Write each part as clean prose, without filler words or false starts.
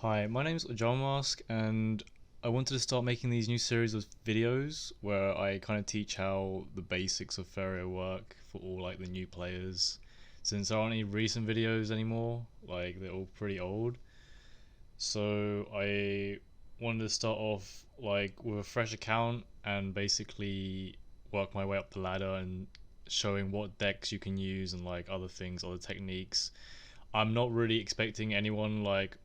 Hi, my name's John Mask, and I wanted to start making these new series of videos where I kind of teach how the basics of Faeria work for all like the new players. Since there aren't any recent videos anymore, like they're all pretty old. So I wanted to start off like with a fresh account and basically work my way up the ladder and showing what decks you can use and like other things, other techniques. I'm not really expecting anyone like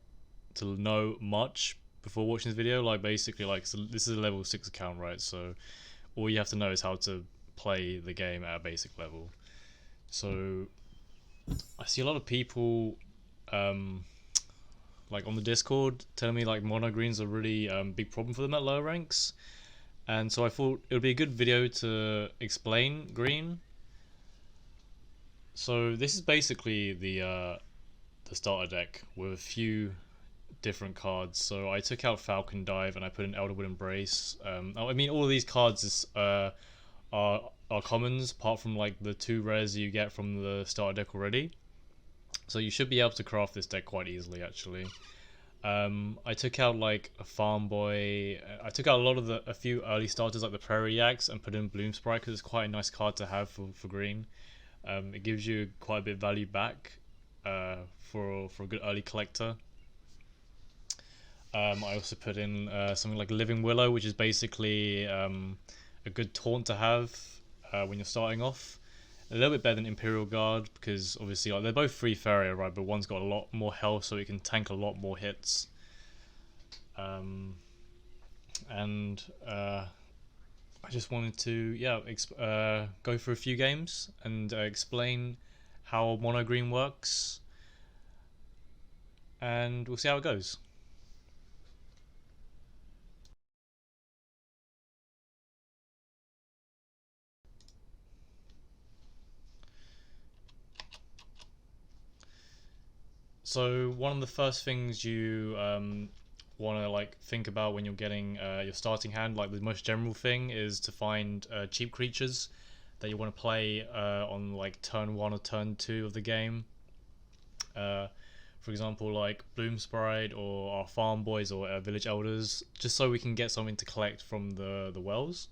to know much before watching this video. Like basically, like so this is a level 6 account, right? So all you have to know is how to play the game at a basic level. So I see a lot of people um, like on the Discord telling me like mono green's a really big problem for them at lower ranks, and so I thought it would be a good video to explain green. So this is basically the starter deck with a few different cards. So I took out Falcon Dive and I put in Elderwood Embrace. I mean, all of these cards are commons, apart from like the two rares you get from the starter deck already. So you should be able to craft this deck quite easily, actually. I took out like a Farm Boy. I took out a few early starters like the Prairie Yaks and put in Bloom Sprite because it's quite a nice card to have for green. It gives you quite a bit of value back for a good early collector. I also put in something like Living Willow, which is basically a good taunt to have when you're starting off. A little bit better than Imperial Guard because obviously like, they're both free Faeria, right? But one's got a lot more health, so it can tank a lot more hits. Um, and I just wanted to go through a few games and explain how mono green works, and we'll see how it goes. So one of the first things you want to like think about when you're getting your starting hand, like the most general thing, is to find cheap creatures that you want to play on like turn one or turn two of the game. Uh, for example, like Bloom Sprite or our Farm Boys or Village Elders, just so we can get something to collect from the wells.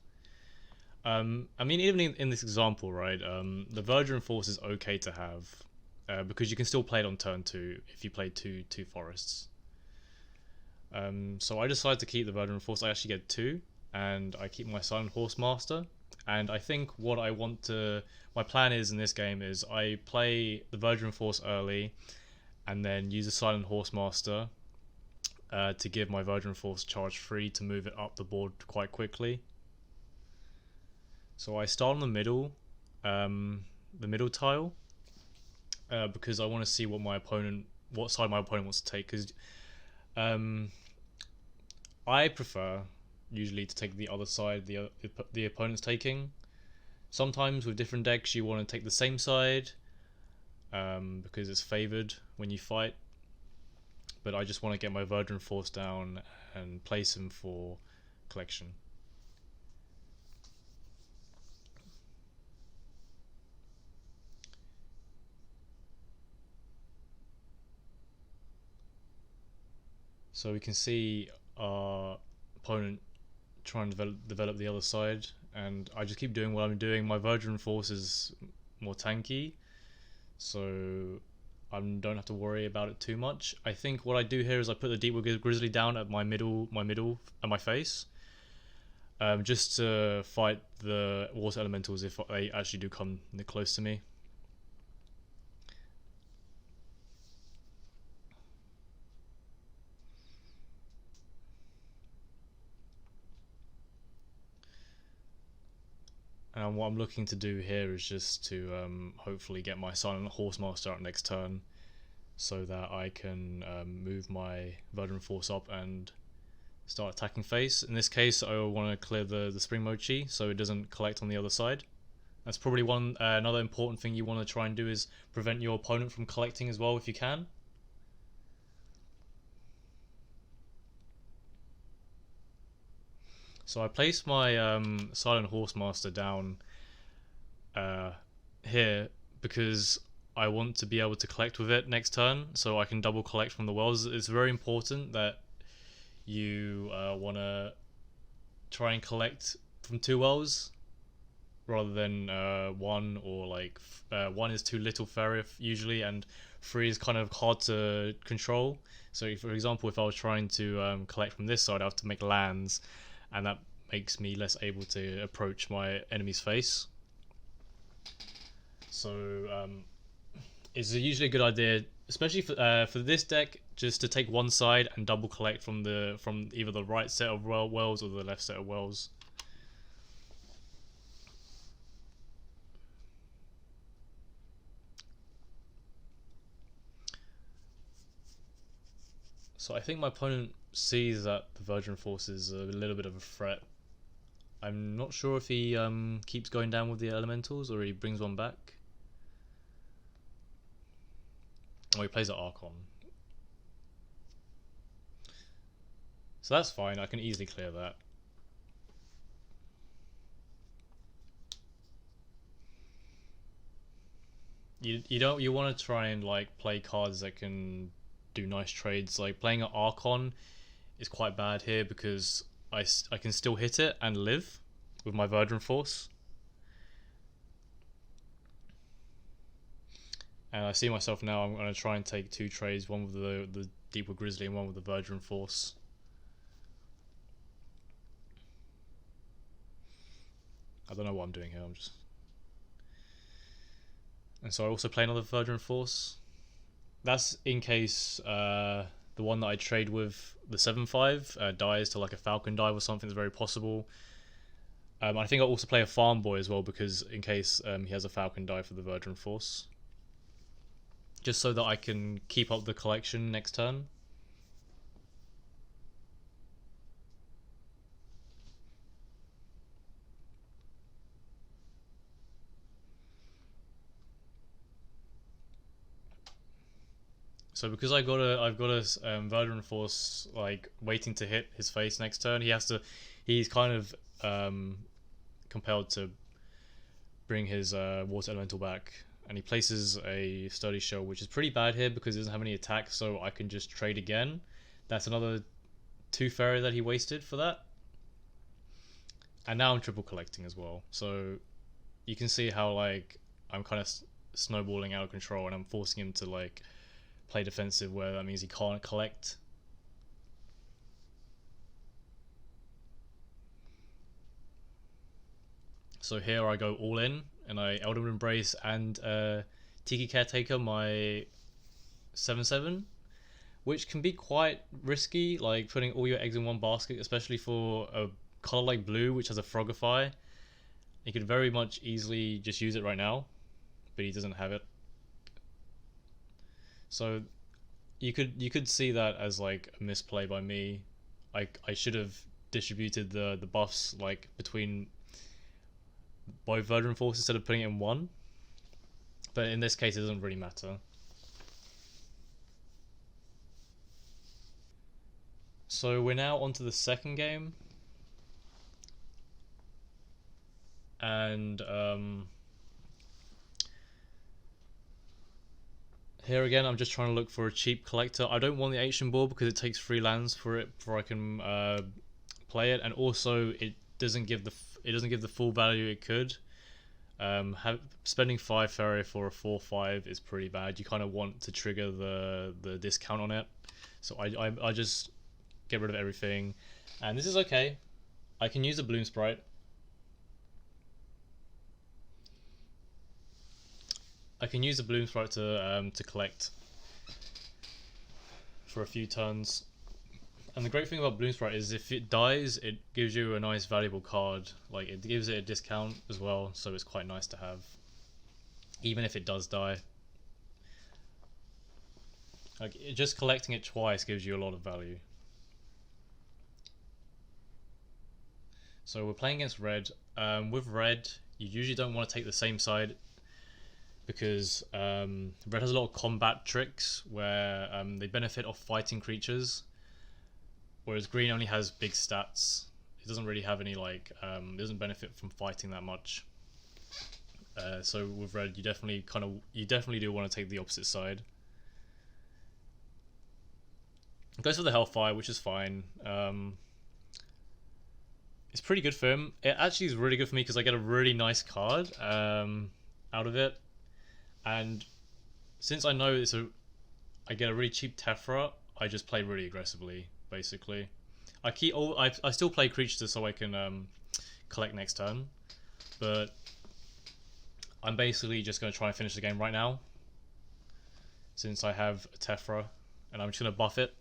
I mean, even in this example, right, the Verdant Force is okay to have because you can still play it on turn two if you play two forests. So I decided to keep the Verdant Force. I actually get two, and I keep my Silent Horse Master. And I think my plan is in this game is I play the Verdant Force early, and then use the Silent Horse Master to give my Verdant Force charge free to move it up the board quite quickly. So I start on the middle tile, because I want to see what side my opponent wants to take. Because um, I prefer usually to take the other side the opponent's taking. Sometimes with different decks, you want to take the same side because it's favored when you fight. But I just want to get my Verdant Force down and place him for collection. So we can see our opponent trying to develop the other side, and I just keep doing what I'm doing. My Verdant Force is more tanky, so I don't have to worry about it too much. I think what I do here is I put the Deepwood Grizzly down at at my face, just to fight the water elementals if they actually do come close to me. And what I'm looking to do here is just to hopefully get my Silent Horse Master out next turn, so that I can move my Verdant Force up and start attacking face. In this case, I want to clear the Spring Mochi so it doesn't collect on the other side. That's probably another important thing you want to try and do is prevent your opponent from collecting as well if you can. So I placed my Silent Horse Master down here because I want to be able to collect with it next turn, so I can double collect from the wells. It's very important that you want to try and collect from 2 wells rather than 1, or like 1 is too little Faeria usually, and 3 is kind of hard to control. So for example, if I was trying to collect from this side, I have to make lands, and that makes me less able to approach my enemy's face. So it's usually a good idea, especially for this deck, just to take one side and double collect from either the right set of wells or the left set of wells. So I think my opponent sees that the Virgin Force is a little bit of a threat. I'm not sure if he keeps going down with the elementals or he brings one back. Oh, he plays an Archon. So that's fine, I can easily clear that. You want to try and like play cards that can do nice trades. Like playing an Archon is quite bad here because I can still hit it and live with my Virgin Force. And I see myself now, I'm going to try and take 2 trades, one with the Deepwood Grizzly and one with the Virgin Force. I don't know what I'm doing here, And so I also play another Virgin Force. That's in case the one that I trade with, the 7/5, dies to like a Falcon dive or something. That's very possible. I think I'll also play a Farm Boy as well, because in case he has a Falcon dive for the Virgin Force. Just so that I can keep up the collection next turn. So because I've got a Virgin Force like waiting to hit his face next turn, he's kind of compelled to bring his Water Elemental back, and he places a Sturdy Shell, which is pretty bad here because he doesn't have any attack, so I can just trade again. That's another 2 Faeria that he wasted for that. And now I'm triple collecting as well, so you can see how like I'm kind of snowballing out of control, and I'm forcing him to like play defensive, where that means he can't collect. So here I go all in, and I Elden Embrace and Tiki Caretaker my 7/7, which can be quite risky, like putting all your eggs in one basket, especially for a color like blue, which has a Frogify. You could very much easily just use it right now, but he doesn't have it. So you could see that as like a misplay by me. I should have distributed the buffs like between both Virgin Force instead of putting it in one. But in this case, it doesn't really matter. So we're now onto the second game, and here again, I'm just trying to look for a cheap collector. I don't want the Ancient Board because it takes 3 lands for it before I can play it, and also it doesn't give the full value it could. Spending 5 Faeria for a 4/5 is pretty bad. You kind of want to trigger the discount on it, so I just get rid of everything, and this is okay. I can use a Bloom Sprite. I can use the Bloom Sprite to collect for a few turns. And the great thing about Bloom Sprite is if it dies, it gives you a nice valuable card. Like it gives it a discount as well, so it's quite nice to have, even if it does die. Like just collecting it twice gives you a lot of value. So we're playing against red. With red, you usually don't want to take the same side, because red has a lot of combat tricks where they benefit off fighting creatures, whereas green only has big stats. It doesn't really have any like it doesn't benefit from fighting that much. So with red, you definitely do want to take the opposite side. Goes for the Hellfire, which is fine. It's pretty good for him. It actually is really good for me because I get a really nice card out of it, and since I know I get a really cheap Tephra, I just play really aggressively. Basically, I still play creatures so I can collect next turn, but I'm basically just going to try and finish the game right now since I have a Tephra, and I'm just going to buff it.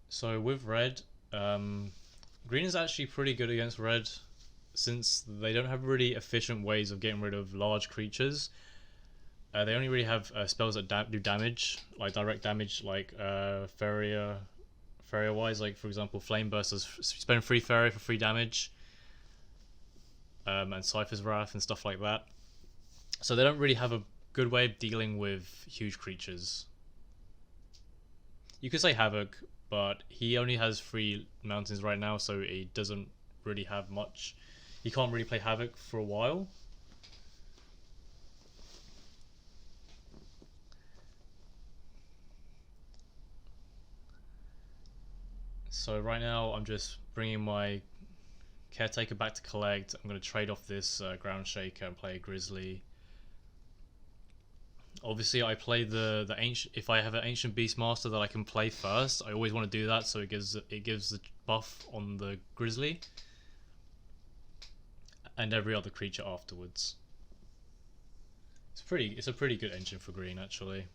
So with red, green is actually pretty good against red since they don't have really efficient ways of getting rid of large creatures. They only really have spells that do damage, like direct damage, like Faeria wise, like for example, Flame Burst does spend 3 Faeria for 3 damage, and Cypher's Wrath and stuff like that. So they don't really have a good way of dealing with huge creatures. You could say Havoc, but he only has 3 mountains right now, so he doesn't really have much. He can't really play Havoc for a while. So right now I'm just bringing my Caretaker back to collect. I'm going to trade off this Ground Shaker and play a Grizzly. Obviously, I play the ancient. If I have an Ancient Beastmaster that I can play first, I always want to do that, so it gives the buff on the Grizzly and every other creature afterwards. It's a pretty good engine for green, actually.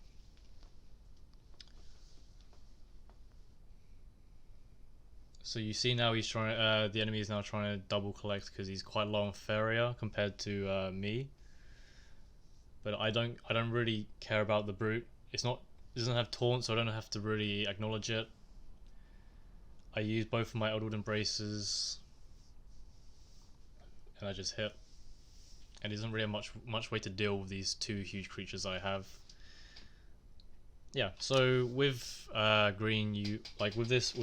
So you see now he's trying. The enemy is now trying to double collect because he's quite low on Faeria compared to me. But I don't really care about the brute. It doesn't have taunt, so I don't have to really acknowledge it. I use both of my Eldwood Embraces, and I just hit. And it doesn't really have much way to deal with these 2 huge creatures I have. Yeah. So with green, you like with this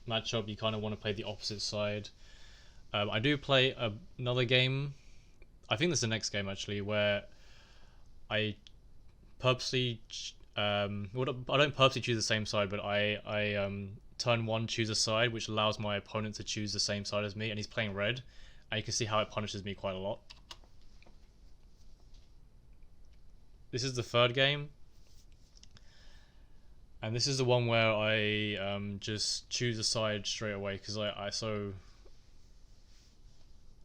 matchup, you kind of want to play the opposite side. I do play another game. I think this is the next game actually, where I purposely, I don't purposely choose the same side, but I turn 1 choose a side, which allows my opponent to choose the same side as me, and he's playing red, and you can see how it punishes me quite a lot. This is the 3rd game, and this is the one where I just choose a side straight away because I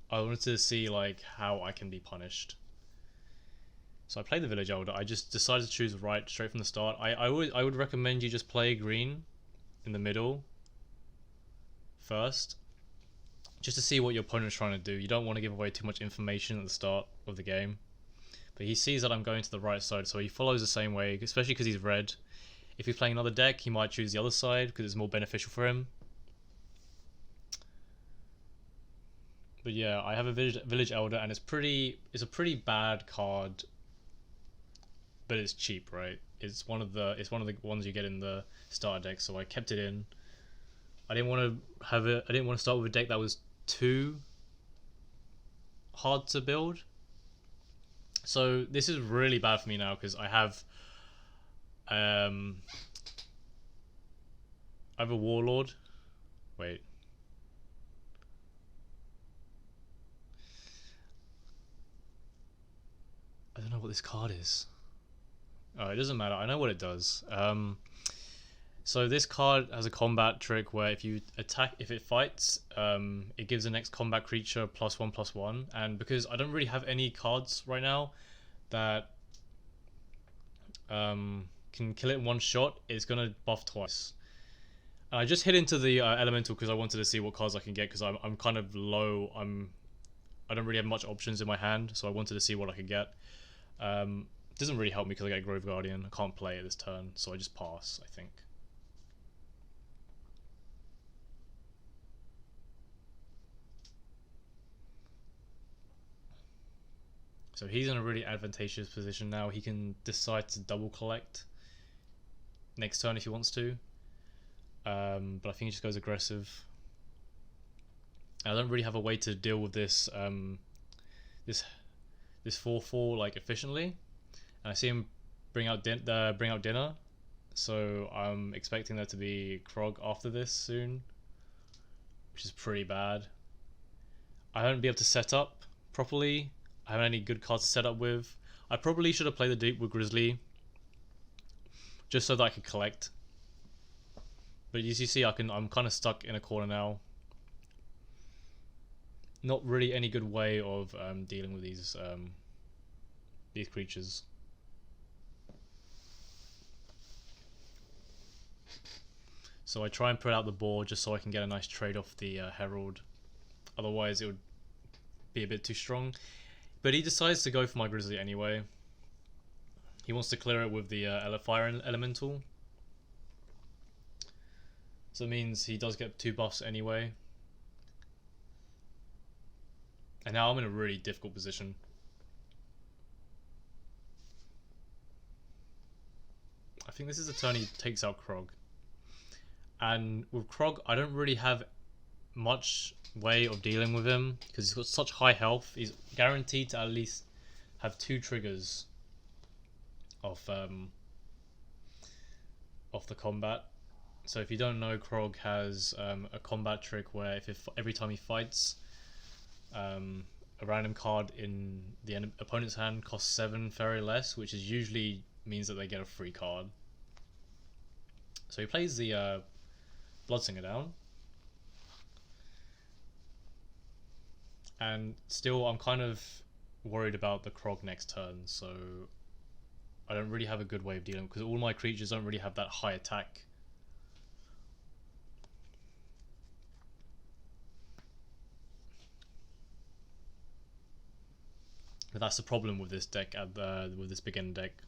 wanted to see like how I can be punished. So I played the Village Elder. I just decided to choose right straight from the start. I would recommend you just play green in the middle first, just to see what your opponent's trying to do. You don't want to give away too much information at the start of the game. But he sees that I'm going to the right side, so he follows the same way, especially because he's red. If he's playing another deck, he might choose the other side because it's more beneficial for him. But yeah, I have a Village Elder, and it's a pretty bad card, but it's cheap, right? It's one of the ones you get in the starter deck, so I kept it in. I didn't want to start with a deck that was too hard to build. So this is really bad for me now because I have a Warlord. Wait. I don't know what this card is. Oh, it doesn't matter. I know what it does. So this card has a combat trick where if it fights, it gives the next combat creature +1/+1. And because I don't really have any cards right now that can kill it in one shot, it's gonna buff twice. And I just hit into the elemental because I wanted to see what cards I can get because I'm kind of low. I don't really have much options in my hand, so I wanted to see what I could get. It doesn't really help me because I get Grove Guardian. I can't play it this turn, so I just pass, I think. So he's in a really advantageous position now. He can decide to double collect next turn if he wants to. But I think he just goes aggressive. I don't really have a way to deal with this this 4/4 like efficiently. And I see him bring out dinner. So I'm expecting there to be Krog after this soon, which is pretty bad. I haven't been able to set up properly. I haven't any good cards to set up with. I probably should have played the Deep with Grizzly, just so that I could collect. But as you see, I'm kind of stuck in a corner now. Not really any good way of dealing with these creatures. So I try and put out the board just so I can get a nice trade off the Herald. Otherwise, it would be a bit too strong. But he decides to go for my Grizzly anyway. He wants to clear it with the Fire Elemental. So it means he does get 2 buffs anyway. And now I'm in a really difficult position. I think this is the turn he takes out Krog. And with Krog, I don't really have much way of dealing with him because he's got such high health. He's guaranteed to at least have 2 triggers of the combat. So if you don't know, Krog has a combat trick where every time he fights, a random card in the opponent's hand costs 7 Faeria less, which is usually means that they get a free card. So he plays the Bloodsinger down. And still, I'm kind of worried about the Krog next turn, so I don't really have a good way of dealing because all my creatures don't really have that high attack. But that's the problem with this deck with this beginner deck.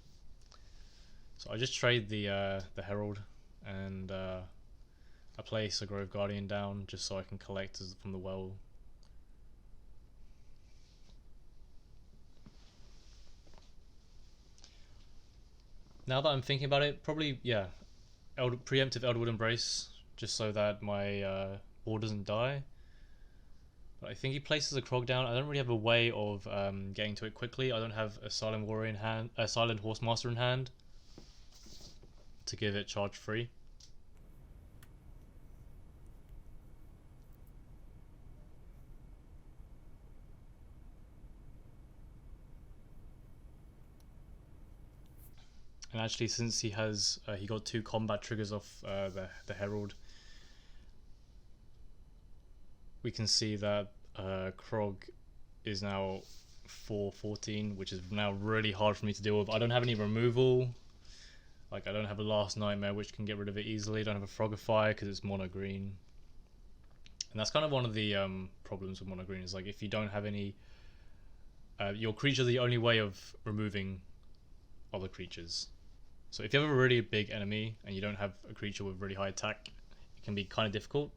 So I just trade the Herald and I place a Grove Guardian down just so I can collect from the well. Now that I'm thinking about it, probably, yeah, preemptive Elderwood Embrace, just so that my board doesn't die. But I think he places a Krog down. I don't really have a way of getting to it quickly. I don't have a Silent Warrior in hand, a Silent Horsemaster in hand to give it charge free. And actually, since he has he got 2 combat triggers off the Herald, we can see that Krog is now 4/14, which is now really hard for me to deal with. I don't have any removal. Like, I don't have a Last Nightmare, which can get rid of it easily. I don't have a Frogify because it's mono green. And that's kind of one of the problems with mono green, is like if you don't have any... your creature's the only way of removing other creatures. So if you have a really big enemy and you don't have a creature with really high attack, it can be kind of difficult.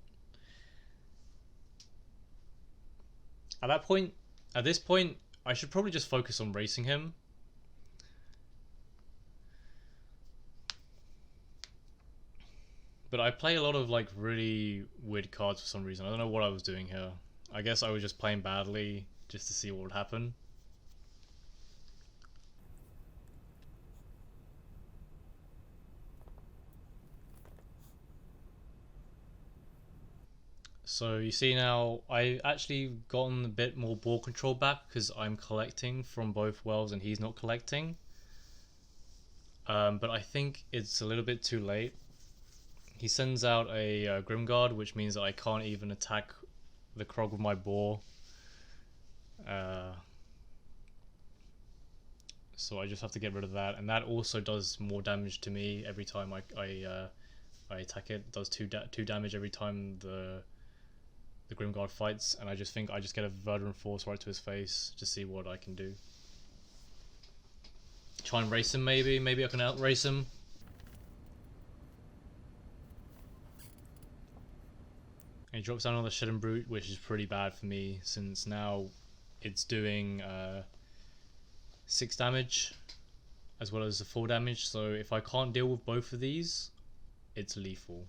At this point, I should probably just focus on racing him. But I play a lot of like really weird cards for some reason. I don't know what I was doing here. I guess I was just playing badly just to see what would happen. So you see now, I actually gotten a bit more ball control back because I'm collecting from both wells and he's not collecting. But I think it's a little bit too late. He sends out a Grimguard, which means that I can't even attack the Krog with my boar. So I just have to get rid of that, and that also does more damage to me every time I attack it. It does 2 damage every time the Grimguard fights, and I just think I just get a Verdant Force right to his face to see what I can do. Try and race him, maybe I can outrace him. And he drops down on the Shedding Brute, which is pretty bad for me, since now it's doing 6 damage as well as the 4 damage. So if I can't deal with both of these, it's lethal.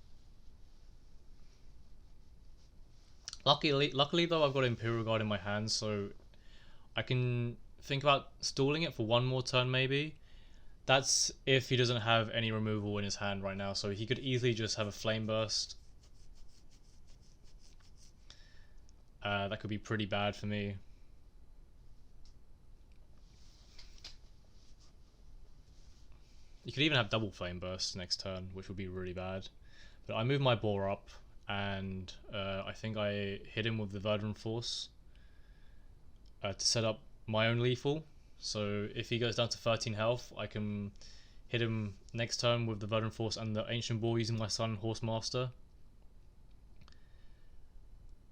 Luckily though, I've got Imperial Guard in my hand, so I can think about stalling it for one more turn maybe. That's if he doesn't have any removal in his hand right now, so he could easily just have a Flame Burst. That could be pretty bad for me. You could even have double Flame Burst next turn, which would be really bad. But I move my boar up, and I think I hit him with the Verdant Force to set up my own lethal. So if he goes down to 13 health, I can hit him next turn with the Verdant Force and the Ancient Boar using my Sun Horse Master.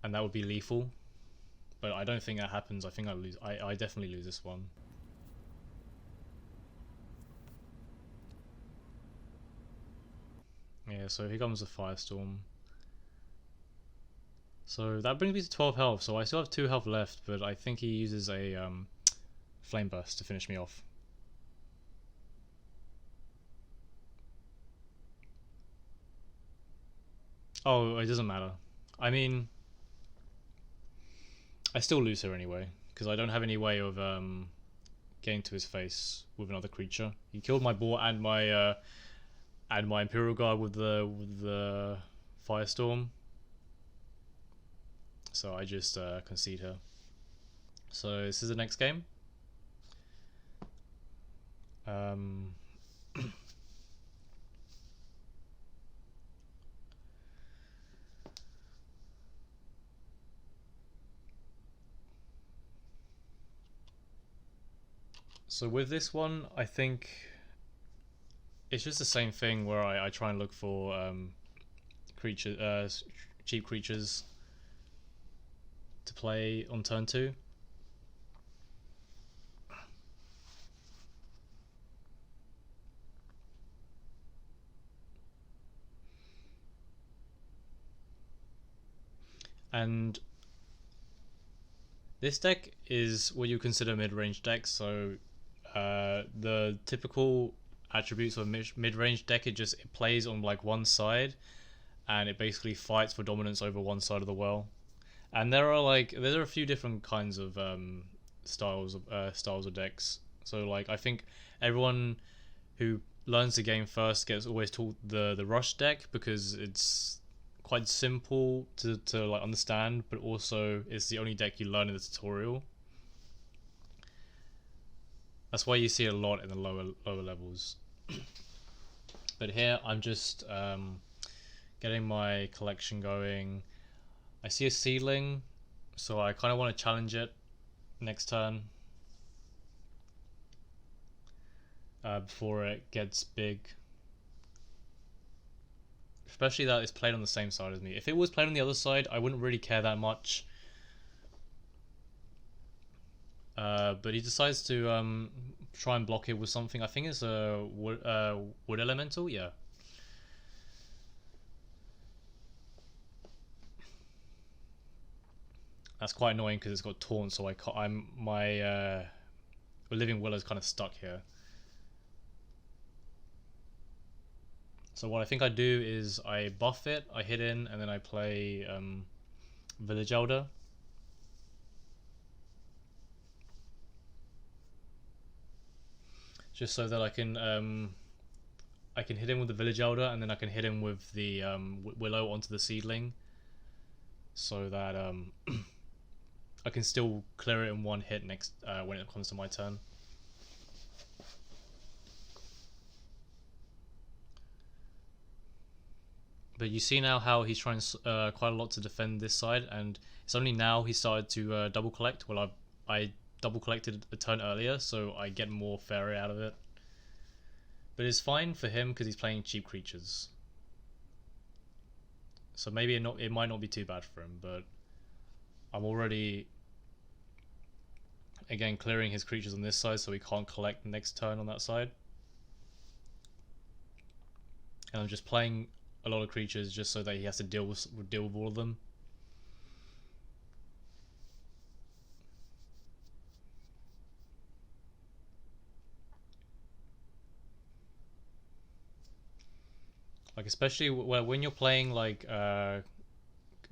And that would be lethal. But I don't think that happens. I think I lose. I definitely lose this one. Yeah, so here comes the Firestorm. So that brings me to 12 health. So I still have 2 health left, but I think he uses a Flame Burst to finish me off. Oh, it doesn't matter. I mean, I still lose her anyway, because I don't have any way of getting to his face with another creature. He killed my boar and my Imperial Guard with the Firestorm. So I just concede her. So this is the next game. So with this one, I think it's just the same thing where I try and look for cheap creatures to play on turn 2. And this deck is what you consider mid-range deck, so the typical attributes of a mid-range deck, it plays on like one side, and it basically fights for dominance over one side of the well. And there are a few different kinds of styles of decks. So like I think everyone who learns the game first gets always taught the rush deck, because it's quite simple to like understand, but also it's the only deck you learn in the tutorial. That's why you see it a lot in the lower levels. But here I'm just getting my collection going. I see a Seedling, so I kind of want to challenge it next turn before it gets big. Especially that it's played on the same side as me. If it was played on the other side, I wouldn't really care that much. But he decides to try and block it with something. I think it's a wood elemental. Yeah. That's quite annoying because it's got taunt, so my Living Willow's kind of stuck here. So what I think I do is I buff it, I hit in, and then I play Village Elder. Just so that I can hit him with the Village Elder, and then I can hit him with the Willow onto the Seedling, so that I can still clear it in one hit next when it comes to my turn. But you see now how he's trying quite a lot to defend this side, and it's only now he started to double collect. Well, I double collected a turn earlier, so I get more Faeria out of it. But it's fine for him because he's playing cheap creatures. So maybe it might not be too bad for him, but I'm already again clearing his creatures on this side, so he can't collect next turn on that side. And I'm just playing a lot of creatures just so that he has to deal with all of them. Like especially when you're playing like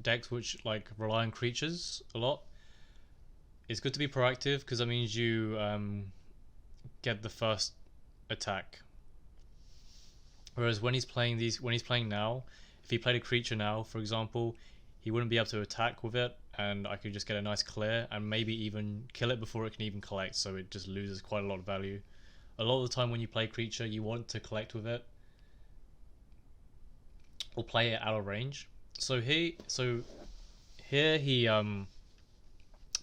decks which like rely on creatures a lot, it's good to be proactive because that means you get the first attack. Whereas when he's playing now, if he played a creature now, for example, he wouldn't be able to attack with it, and I could just get a nice clear and maybe even kill it before it can even collect. So it just loses quite a lot of value. A lot of the time when you play creature, you want to collect with it or play it out of range. Here he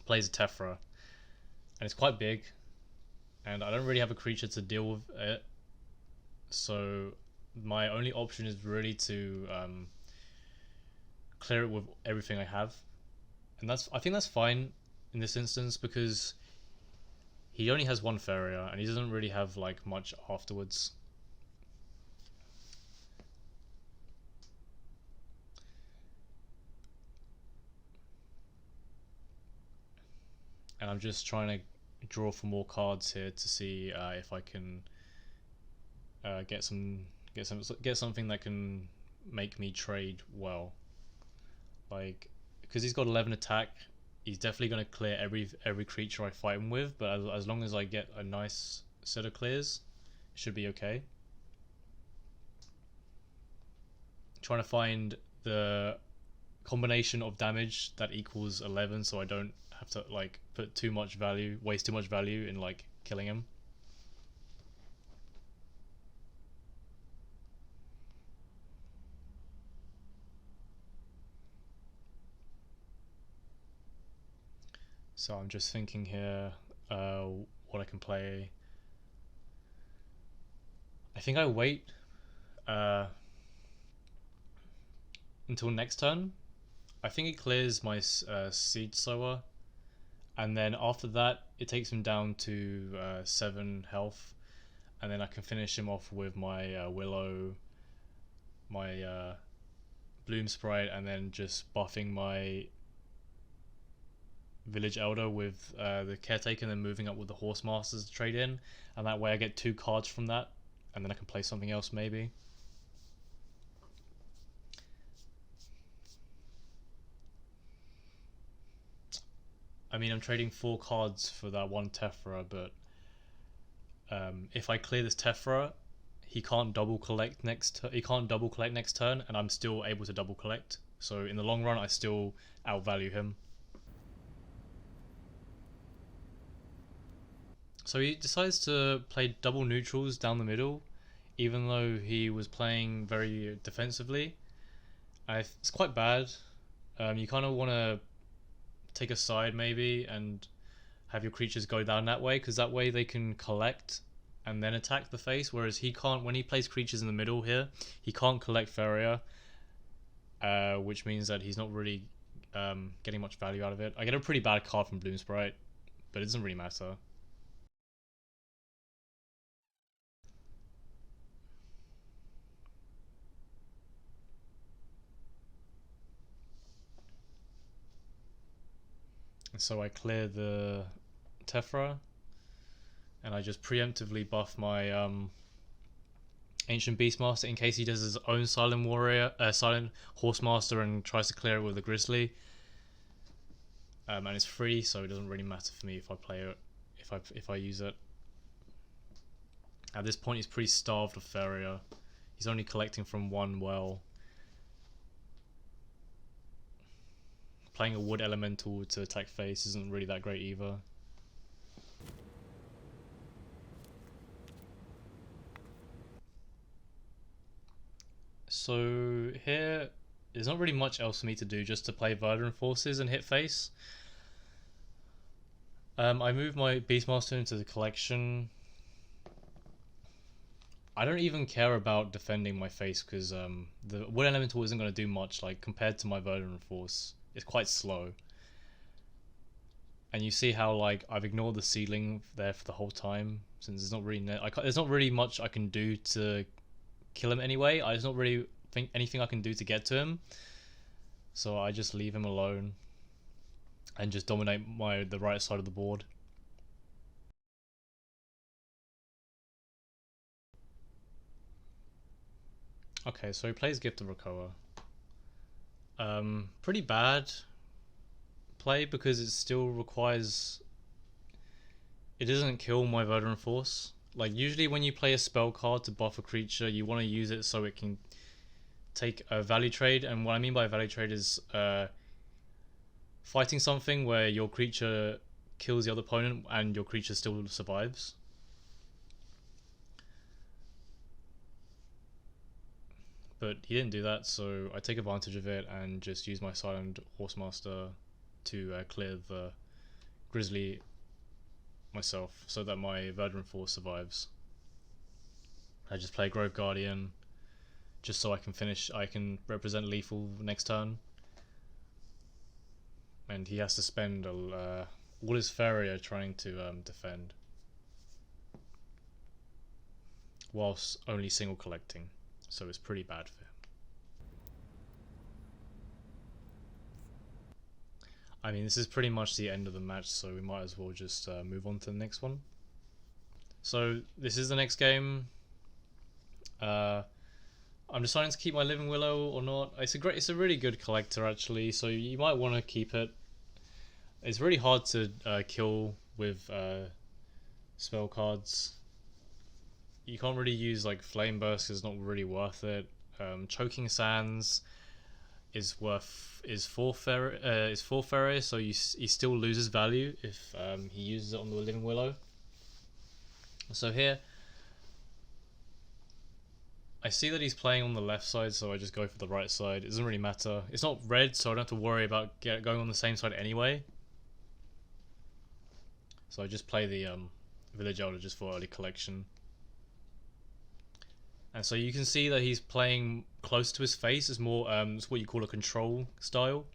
plays a Tephra, and it's quite big, and I don't really have a creature to deal with it. So my only option is really to clear it with everything I have, and I think that's fine in this instance because he only has one Faeria and he doesn't really have like much afterwards. And I'm just trying to draw for more cards here to see if I can get something that can make me trade well. Like, because he's got 11 attack, he's definitely going to clear every creature I fight him with. But as long as I get a nice set of clears, it should be okay. Trying to find the combination of damage that equals 11, so I don't have to like waste too much value in like killing him. So I'm just thinking here what I can play. I think I wait uh, until next turn. I think it clears my Seed Sower, and then after that it takes him down to 7 health, and then I can finish him off with my Willow, my Bloom Sprite, and then just buffing my Village Elder with the Caretaker, and then moving up with the Horse Masters to trade in, and that way I get 2 cards from that, and then I can play something else maybe. I mean, I'm trading 4 cards for that one Tephra, but if I clear this Tephra, he can't double collect next turn, and I'm still able to double collect. So in the long run, I still outvalue him. So he decides to play double neutrals down the middle, even though he was playing very defensively. It's quite bad. You kind of want to take a side maybe and have your creatures go down that way, because that way they can collect and then attack the face, whereas he can't. When he plays creatures in the middle here, he can't collect Faeria, which means that he's not really getting much value out of it. I get a pretty bad card from Bloom Sprite, but it doesn't really matter. And so I clear the Tephra, and I just preemptively buff my Ancient Beastmaster in case he does his own Silent Horsemaster and tries to clear it with a Grizzly. And it's free, so it doesn't really matter for me if I play it, if I use it. At this point, he's pretty starved of Faeria. He's only collecting from one well. Playing a Wood Elemental to attack face isn't really that great either. So here, there's not really much else for me to do, just to play Verdant Forces and hit face. I move my Beastmaster into the collection. I don't even care about defending my face because the Wood Elemental isn't going to do much. Like compared to my Verdant Force, it's quite slow. And you see how like I've ignored the ceiling there for the whole time, since there's not really much I can do to kill him anyway. There's not really anything I can do to get to him, so I just leave him alone and just dominate the right side of the board. Okay, so he plays Gift of Krakoa. Pretty bad play because it still requires. It doesn't kill my Verdant Force. Like, usually when you play a spell card to buff a creature, you want to use it so it can take a value trade. And what I mean by value trade is fighting something where your creature kills the other opponent and your creature still survives. But he didn't do that, so I take advantage of it and just use my Silent Horsemaster to clear the Grizzly myself so that my Verdant Force survives. I just play Grove Guardian just so I can represent lethal next turn. And he has to spend all his Faeria trying to defend, whilst only single collecting, so it's pretty bad for him. I mean, this is pretty much the end of the match, so we might as well just move on to the next one. So this is the next game. I'm deciding to keep my Living Willow or not. It's a really good collector actually, so you might want to keep it. It's really hard to kill with spell cards. You can't really use like Flame Burst, it's not really worth it. Choking Sands is 4 Faeria, so he still loses value if he uses it on the Living Willow. So here, I see that he's playing on the left side, so I just go for the right side. It doesn't really matter. It's not red, so I don't have to worry about going on the same side anyway. So I just play the Village Elder just for early collection. And so you can see that he's playing close to his face. It's more it's what you call a control style.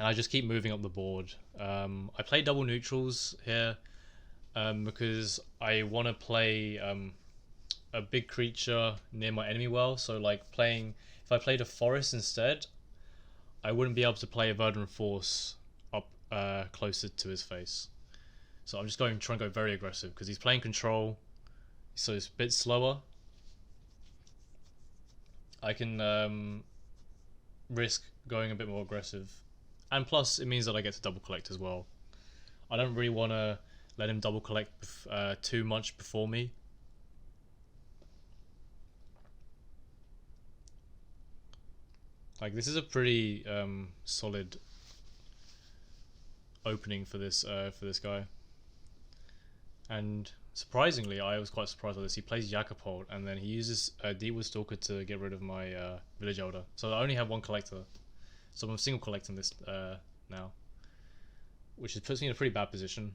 And I just keep moving up the board. I play double neutrals here because I want to play a big creature near my enemy well. So like if I played a forest instead, I wouldn't be able to play a Verdant Force up closer to his face. So I'm just trying to go very aggressive because he's playing control, so it's a bit slower. I can risk going a bit more aggressive, and plus it means that I get to double collect as well. I don't really want to let him double collect too much before me. Like, this is a pretty solid opening for this guy. And surprisingly, I was quite surprised by this. He plays Yakapult, and then he uses Deepwood Stalker to get rid of my Village Elder. So I only have one collector. So I'm single collecting this now, which puts me in a pretty bad position.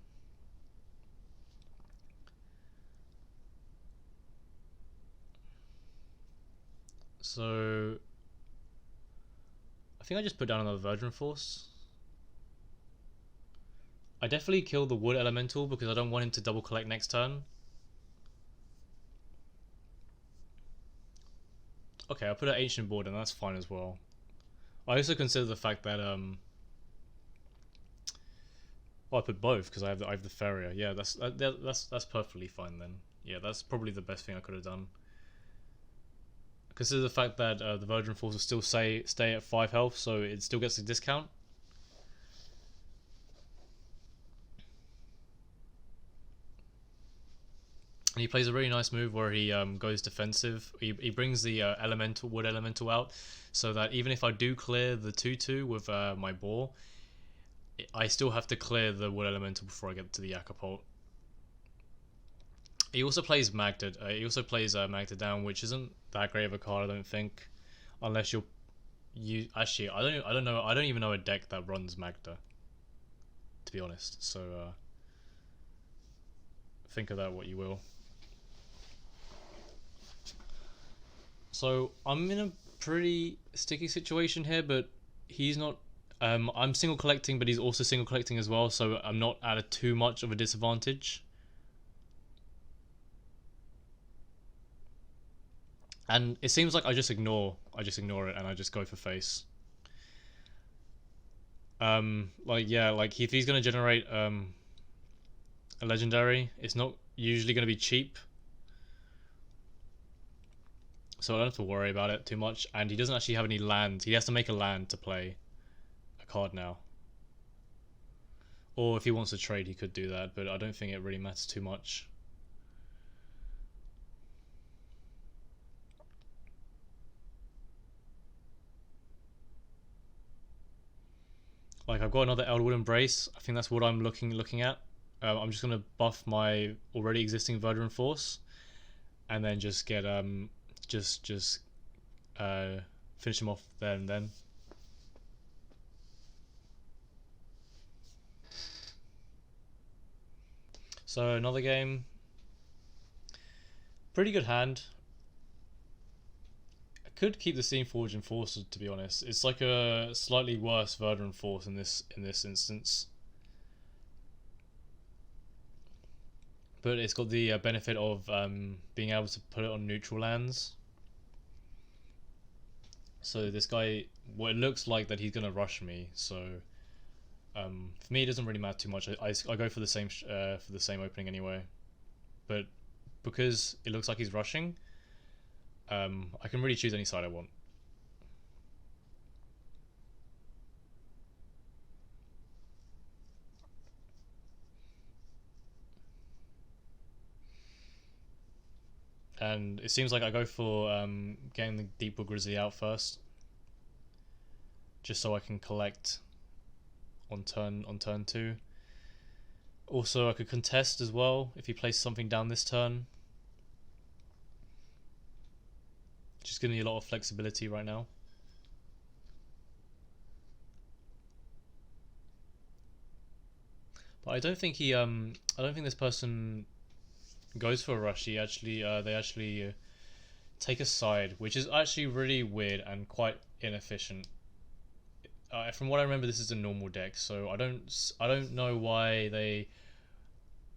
So I think I just put down another Verdant Force. I definitely kill the Wood Elemental because I don't want him to double collect next turn. Okay, I put an Ancient board and that's fine as well. I also consider the fact that well, I put both because I have the Faeria. Yeah, that's perfectly fine then. Yeah, that's probably the best thing I could have done. Consider the fact that the Verdant Force will still stay at 5 health, so it still gets a discount. And he plays a really nice move where he goes defensive. He brings the Wood Elemental out, so that even if I do clear the 2/2 with my boar, I still have to clear the Wood Elemental before I get to the Yakapult. He also plays Magda. Magda Down, which isn't that great of a card, I don't think, unless actually, I don't know. I don't even know a deck that runs Magda, to be honest. So think of that what you will. So I'm in a pretty sticky situation here, but he's not. I'm single collecting, but he's also single collecting as well, so I'm not at too much of a disadvantage. And it seems like I just ignore it and I just go for face. Like if he's gonna generate a legendary, it's not usually going to be cheap, so I don't have to worry about it too much. And he doesn't actually have any land. He has to make a land to play a card now. Or if he wants to trade, he could do that, but I don't think it really matters too much. Like, I've got another Eldwood Embrace. I think that's what I'm looking at. I'm just gonna buff my already existing Verdant Force, and then just get just finish him off there and then. So another game. Pretty good hand. I could keep the Steamforged Enforcer, to be honest. It's like a slightly worse Verdant Force in this instance. But it's got the benefit of being able to put it on neutral lands. So this guy, well, it looks like that he's gonna rush me. So for me, it doesn't really matter too much. I go for the same opening anyway. But because it looks like he's rushing, I can really choose any side I want. And it seems like I go for getting the Deepwood Grizzly out first, just so I can collect on turn 2. Also, I could contest as well if he plays something down this turn. Just giving me a lot of flexibility right now. But I don't think this person goes for a rush. They actually take a side, which is actually really weird and quite inefficient. From what I remember, this is a normal deck, so I don't know why they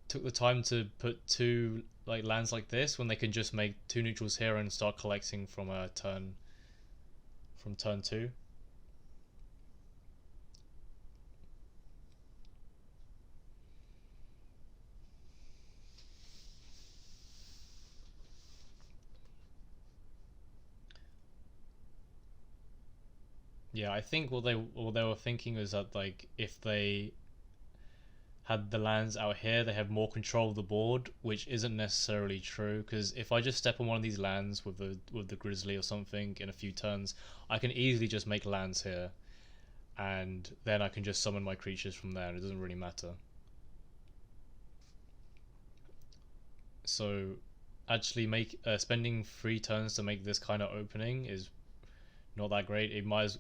took the time to put 2 like lands like this when they can just make 2 neutrals here and start collecting from turn 2. Yeah, I think what they were thinking is that, like, if they had the lands out here, they have more control of the board, which isn't necessarily true. Because if I just step on one of these lands with the Grizzly or something in a few turns, I can easily just make lands here, and then I can just summon my creatures from there, and it doesn't really matter. So, actually, spending 3 turns to make this kind of opening is not that great. They might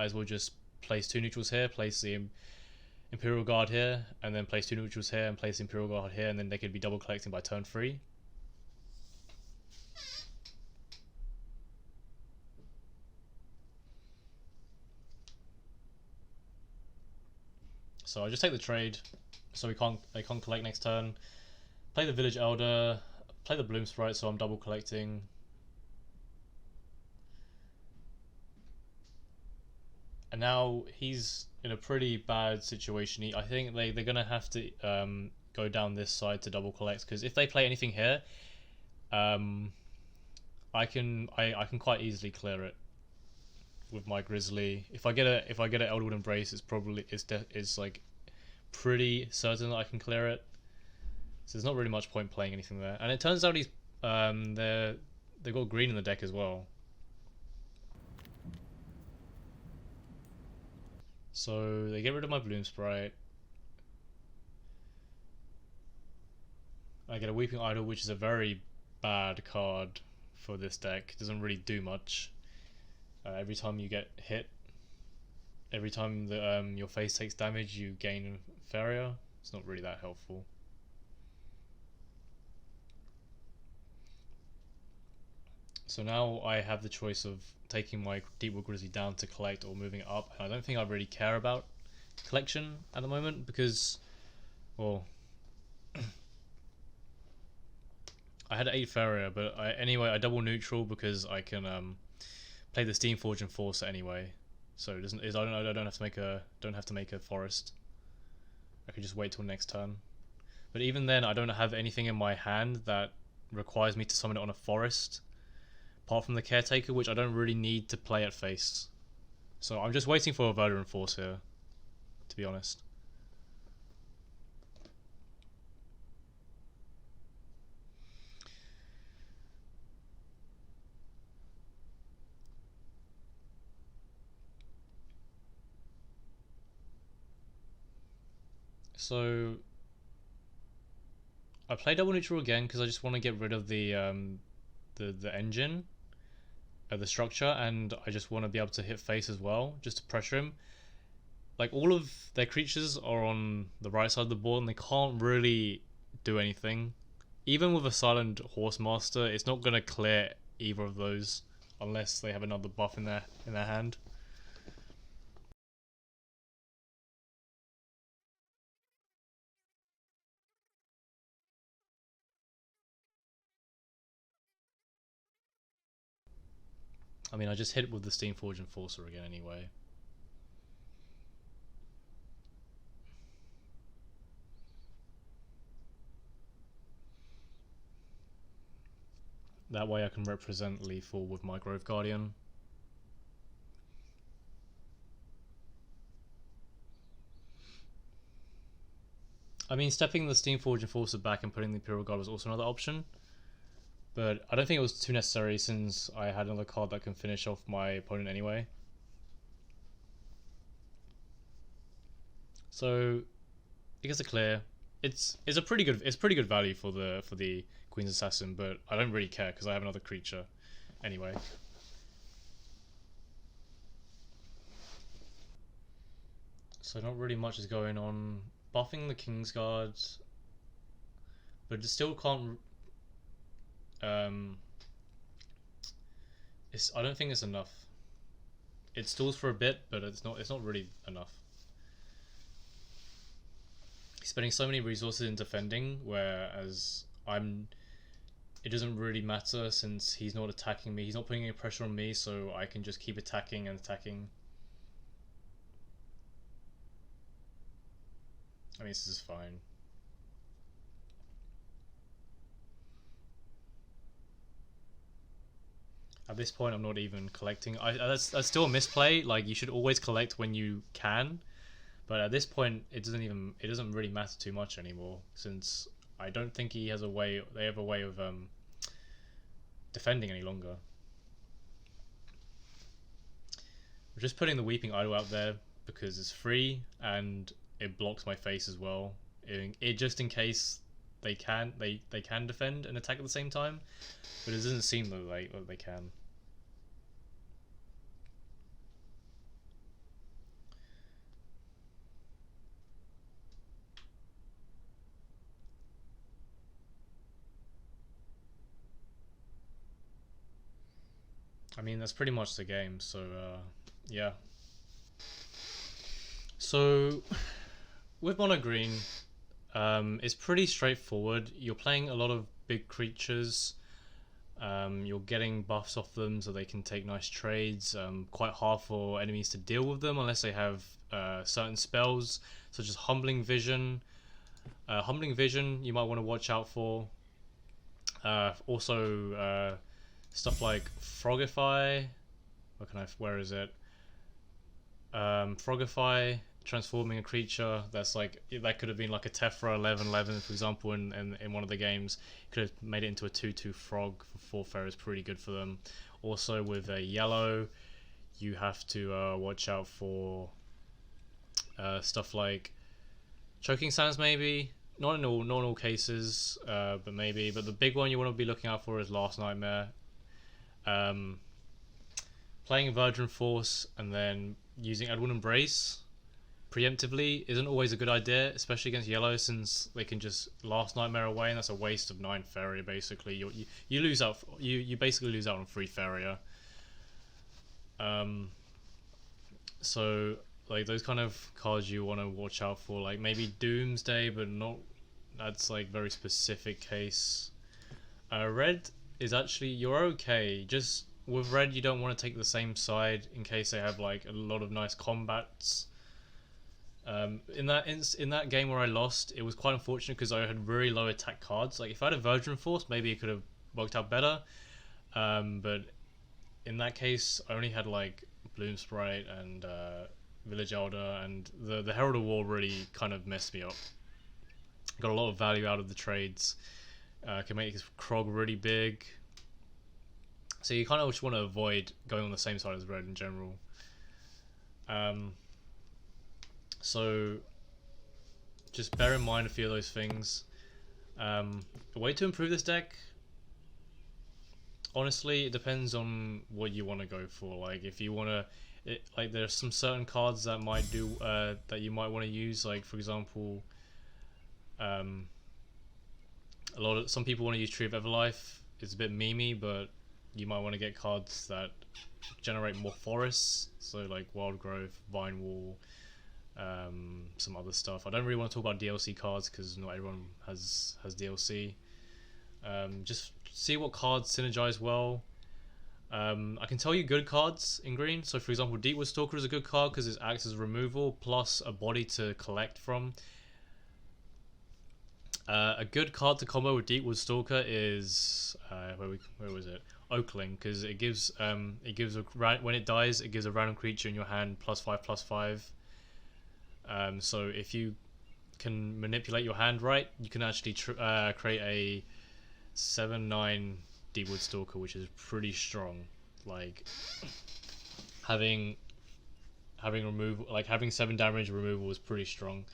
as well just place 2 neutrals here, place the Imperial Guard here, and then place 2 neutrals here and place the Imperial Guard here, and then they could be double collecting by turn 3. So I just take the trade, so they can't collect next turn. Play the Village Elder, play the Bloom Sprite, so I'm double collecting. And now he's in a pretty bad situation. I think they're gonna have to go down this side to double collect, because if they play anything here, I can quite easily clear it with my Grizzly. If I get an Eldwood Embrace, it's like pretty certain that I can clear it. So there's not really much point playing anything there. And it turns out they've got green in the deck as well. So they get rid of my Bloom Sprite. I get a Weeping Idol, which is a very bad card for this deck. It doesn't really do much. Every time you get hit, every time your face takes damage, you gain Faeria. It's not really that helpful. So now I have the choice of taking my Deepwood Grizzly down to collect or moving it up. And I don't think I really care about collection at the moment because, well, I had 8 Faeria, but anyway I double neutral because I can play the Steamforged Enforcer anyway. So I don't have to make a forest. I can just wait till next turn. But even then, I don't have anything in my hand that requires me to summon it on a forest, apart from the Caretaker, which I don't really need to play at face. So I'm just waiting for a Verdant Force here, to be honest. So I play double neutral again because I just want to get rid of the engine, the structure, and I just want to be able to hit face as well, just to pressure him. Like, all of their creatures are on the right side of the board and they can't really do anything. Even with a Silent Horse Master, it's not going to clear either of those unless they have another buff in their hand. I mean, I just hit with the Steamforged Enforcer again anyway. That way I can represent lethal with my Grove Guardian. I mean, stepping the Steamforged Enforcer back and putting the Imperial Guard was also another option, but I don't think it was too necessary since I had another card that can finish off my opponent anyway. So it gets a clear. It's a pretty good value for the Queen's Assassin, but I don't really care because I have another creature anyway. So not really much is going on. Buffing the Kingsguard, but it still can't. I don't think it's enough. It stalls for a bit, but it's not really enough. He's spending so many resources in defending, whereas it doesn't really matter since he's not attacking me. He's not putting any pressure on me, so I can just keep attacking and attacking. I mean, this is fine. At this point, I'm not even collecting. That's still a misplay. Like, you should always collect when you can, but at this point, it doesn't really matter too much anymore since I don't think he has a way. They have a way of defending any longer. I'm just putting the Weeping Idol out there because it's free and it blocks my face as well. It just in case they can defend and attack at the same time, but it doesn't seem that they can. I mean, that's pretty much the game, so yeah. So with mono green, it's pretty straightforward. You're playing a lot of big creatures. You're getting buffs off them so they can take nice trades. Quite hard for enemies to deal with them unless they have certain spells such as Humbling Vision. Humbling Vision you might want to watch out for. Also stuff like Frogify. Where is it? Frogify, transforming a creature that could have been like a Tephra 11/11, for example, in one of the games. Could have made it into a 2/2 frog for 4 Faeria is pretty good for them. Also with a yellow, you have to watch out for stuff like Choking Sands, maybe. Not in all cases, but maybe. But the big one you want to be looking out for is Last Nightmare. Playing Virgin Force and then using Edwin Embrace preemptively isn't always a good idea, especially against yellow, since they can just Last Nightmare away, and that's a waste of 9 Faeria. Basically, you lose out. You basically lose out on 3 Faeria. So like those kind of cards you want to watch out for, like maybe Doomsday, but not. That's like very specific case. Red is actually you're okay. Just with red, you don't want to take the same side in case they have like a lot of nice combats. In that game where I lost, it was quite unfortunate because I had really low attack cards. Like if I had a Virgin Force, maybe it could have worked out better. But in that case, I only had like Bloom Sprite and Village Elder, and the Herald of War really kind of messed me up. Got a lot of value out of the trades. Can make his Krog really big. So you kind of just want to avoid going on the same side as red in general. So just bear in mind a few of those things. A way to improve this deck, honestly, it depends on what you want to go for. Like if you want to, like there's some certain cards that might do that you might want to use. Like for example, some people want to use Tree of Everlife. It's a bit memey, but you might want to get cards that generate more forests. So like Wild Growth, Vine Wall, some other stuff. I don't really want to talk about DLC cards because not everyone has DLC. Just see what cards synergize well. I can tell you good cards in green. So for example, Deepwood Stalker is a good card because it acts as removal plus a body to collect from. A good card to combo with Deepwood Stalker is where was it? Oakling, because it gives when it dies, it gives a random creature in your hand +5/+5. So if you can manipulate your hand right, you can actually create a 7/9 Deepwood Stalker, which is pretty strong. Like having removal, like having 7 damage removal is pretty strong.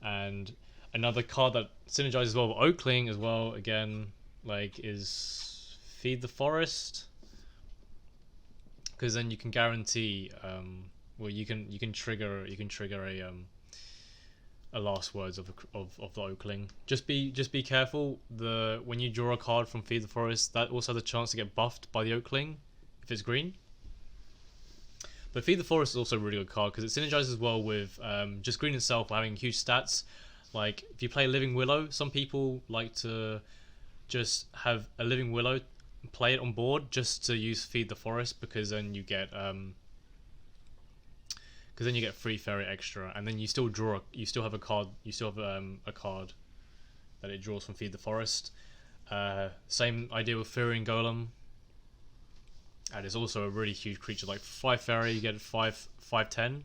And another card that synergizes well with Oakling as well, again, like is Feed the Forest, because then you can guarantee, you can trigger a last words of the Oakling. Just be careful. When you draw a card from Feed the Forest, that also has a chance to get buffed by the Oakling if it's green. But Feed the Forest is also a really good card because it synergizes well with just green itself, having huge stats. Like if you play Living Willow, some people like to just have a Living Willow, play it on board just to use Feed the Forest, because then you get free Faeria extra, and then you still have a card that it draws from Feed the Forest. Same idea with Fury Golem, and it's also a really huge creature. Like 5 Faeria, you get 5/10.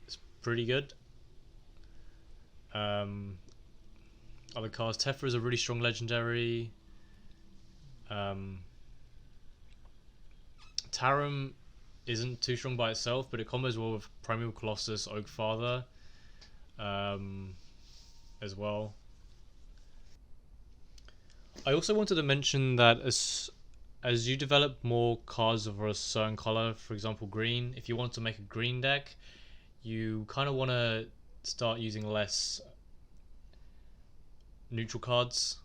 It's pretty good. Other cards, Tephra is a really strong legendary. Tarim isn't too strong by itself, but it combos well with Primeval Colossus, Oak Father, as well. I also wanted to mention that as you develop more cards of a certain color, for example green, if you want to make a green deck, you kind of want to start using less neutral cards.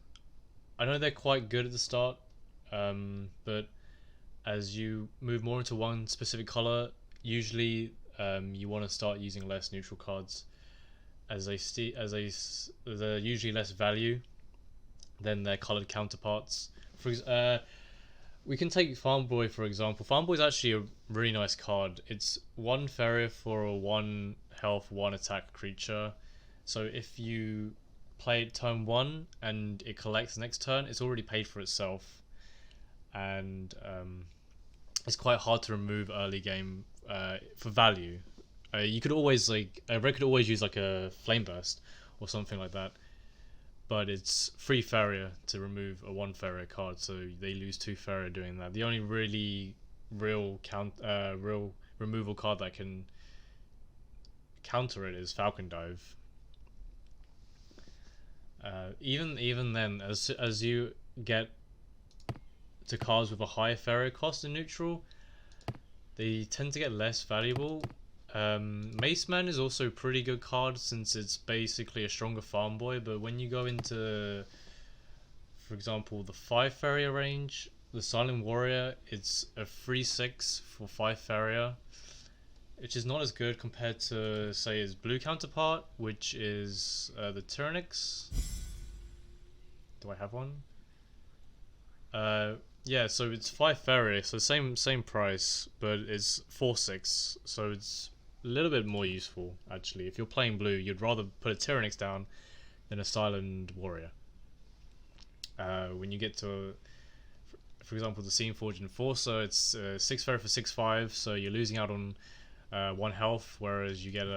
I know they're quite good at the start, but as you move more into one specific color, usually you want to start using less neutral cards, as they're usually less value than their colored counterparts. We can take Farm Boy for example. Farm Boy is actually a really nice card. It's 1 Faeria for a 1 health, 1 attack creature. So if you play it turn 1 and it collects next turn, it's already paid for itself. And it's quite hard to remove early game for value. You could always Red could always use like a Flame Burst or something like that, but it's 3 Faeria to remove a 1 Faeria card, so they lose 2 Faeria doing that. The only real removal card that can counter it is Falcon Dive. Even then, as you get to cards with a higher Faeria cost in neutral, they tend to get less valuable. Mace Man is also a pretty good card since it's basically a stronger farm boy, but when you go into, for example, the 5 Faeria range, the Silent Warrior, it's a 3/6 for 5 Faeria, which is not as good compared to, say, his blue counterpart, which is the Tyrannix. Do I have one? Yeah, so it's 5 Faeria, so same price, but it's 4/6, so it's a little bit more useful actually. If you're playing blue, you'd rather put a Tyrannix down than a Silent Warrior. When you get to, for example, the Scene Forge Enforcer, it's 6 Faeria for 6/5, so you're losing out on 1 health, whereas you get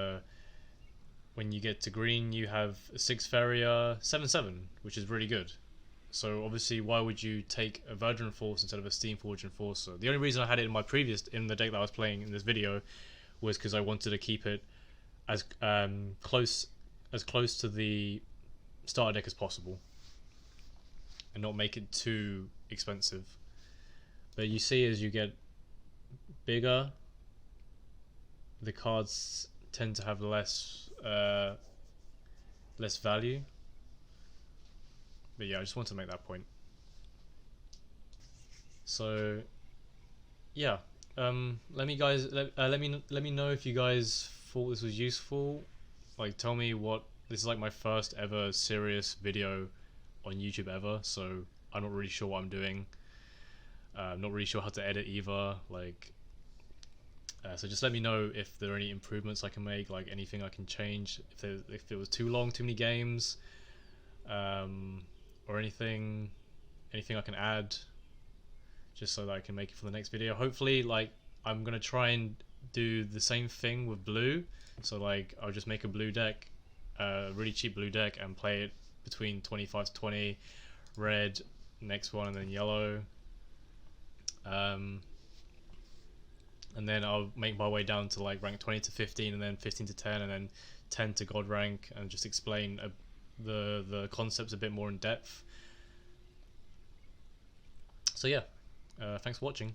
when you get to green, you have a 6 Faeria 7/7, which is really good. So obviously, why would you take a Verdant Force instead of a Steam Forge Enforcer? The only reason I had it in the deck that I was playing in this video was because I wanted to keep it as close to the starter deck as possible and not make it too expensive. But you see, as you get bigger, the cards tend to have less value. But yeah, I just want to make that point. So yeah, let me know if you guys thought this was useful. Like, tell me what this is, like my first ever serious video on YouTube ever, so I'm not really sure what I'm doing. I'm not really sure how to edit either. Like, so just let me know if there are any improvements I can make, like anything I can change, if it was too long, too many games, or anything I can add, just so that I can make it for the next video. Hopefully, like, I'm gonna try and do the same thing with blue. So like, I'll just make a blue deck, really cheap blue deck, and play it between 25 to 20, red, next one, and then yellow. And then I'll make my way down to like rank 20 to 15, and then 15 to 10, and then 10 to god rank, and just explain the concepts a bit more in depth. So yeah, thanks for watching.